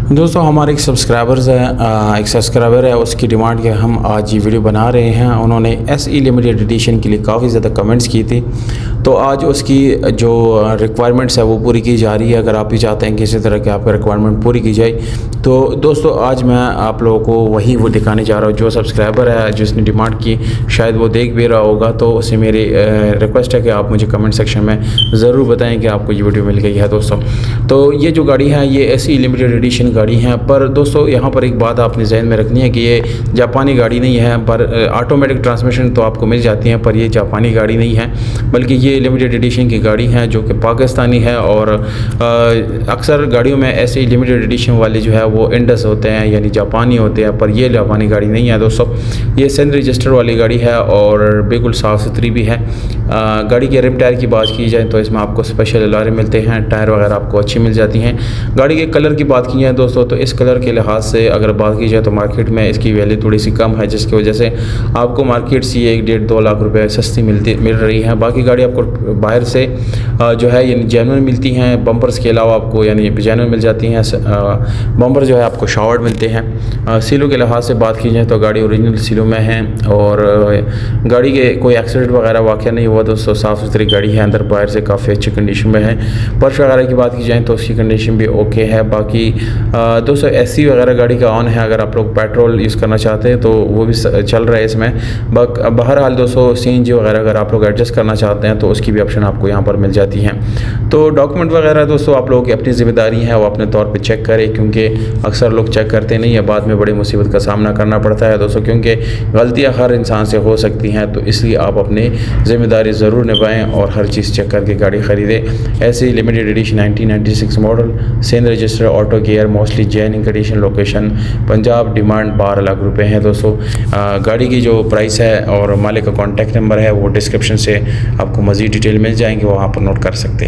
दोस्तों हमारे एक सब्सक्राइबर है, उसकी डिमांड के हम आज ये वीडियो बना रहे हैं। उन्होंने SE लिमिटेड एडिशन के लिए काफ़ी ज़्यादा कमेंट्स की थी, तो आज उसकी जो रिक्वायरमेंट्स है वो पूरी की जा रही है। अगर आप भी चाहते हैं कि इसी तरह की आपकी रिक्वायरमेंट पूरी की जाए, तो दोस्तों आज मैं आप लोगों को वही वो दिखाने जा रहा हूँ। जो सब्सक्राइबर है जिसने डिमांड की, शायद वो देख भी रहा होगा, तो उससे मेरी रिक्वेस्ट है कि आप मुझे कमेंट सेक्शन में ज़रूर बताएं कि आपको ये वीडियो मिल गई है। दोस्तों तो ये जो गाड़ी है ये SE लिमिटेड एडिशन गाड़ी है, पर दोस्तों यहाँ पर एक बात आपने जहन में रखनी है कि ये जापानी गाड़ी नहीं है। पर ऑटोमेटिक ट्रांसमिशन तो आपको मिल जाती हैं, पर ये जापानी गाड़ी नहीं है, बल्कि ये लिमिटेड एडिशन की गाड़ी है जो कि पाकिस्तानी है। और अक्सर गाड़ियों में ऐसे लिमिटेड एडिशन वाले जो है वो इंडस होते हैं, यानी जापानी होते हैं, पर ये जापानी गाड़ी नहीं है। दोस्तों ये सिंध रजिस्टर वाली गाड़ी है और बिल्कुल साफ़ सुथरी भी है। गाड़ी के रिम टायर की बात की जाए तो इसमें आपको स्पेशल अलार्म मिलते हैं, टायर वगैरह आपको अच्छी मिल जाती हैं। गाड़ी के कलर की बात की जाए दोस्तों, तो इस कलर के लिहाज से अगर बात की जाए तो मार्केट में इसकी वैल्यू थोड़ी सी कम है, जिसकी वजह से आपको मार्केट से 1-1.5-2 लाख रुपए सस्ती मिल रही है। बाकी गाड़ी आपको बाहर से जो है यानी जेन्युइन मिलती हैं। बम्पर्स के अलावा आपको यानी जेन्युइन मिल जाती हैं। बम्पर जो है आपको शावर्ड मिलते हैं। सीलों के लिहाज से बात की जाए तो गाड़ी ओरिजिनल सीलों में है और गाड़ी के कोई एक्सीडेंट वगैरह वाक़या नहीं हुआ। दोस्तों साफ़ सुथरी गाड़ी है, अंदर बाहर से काफ़ी अच्छी कंडीशन में है। फर्श वगैरह की बात की जाए तो उसकी कंडीशन भी ओके है। बाकी दोस्तों SE वगैरह गाड़ी का ऑन है। अगर आप लोग पेट्रोल यूज़ करना चाहते हैं तो वो भी चल रहा है इसमें। बहरहाल दोस्तों CNG वगैरह अगर आप लोग एडजस्ट करना चाहते हैं तो उसकी भी ऑप्शन आपको यहाँ पर मिल जाती हैं। तो डॉक्यूमेंट वगैरह दोस्तों आप लोगों की अपनी ज़िम्मेदारी है, वो अपने तौर पे चेक करें, क्योंकि अक्सर लोग चेक करते नहीं है, बाद में बड़ी मुसीबत का सामना करना पड़ता है दोस्तों, क्योंकि गलतियाँ हर इंसान से हो सकती हैं। तो इसलिए आप अपनी ज़िम्मेदारी ज़रूर निभाएँ और हर चीज़ चेक करके गाड़ी ख़रीदें। ऐसे limited edition 1996 model, Sindh register, auto gear, mostly जैन condition, location Punjab, demand 12 lakh रुपए है। दोस्तों गाड़ी की जो प्राइस है और मालिक का कॉन्टैक्ट नंबर है वो डिस्क्रिप्शन से आपको मज़ीद डिटेल मिल जाएंगे, वहाँ पर नोट कर सकते हैं।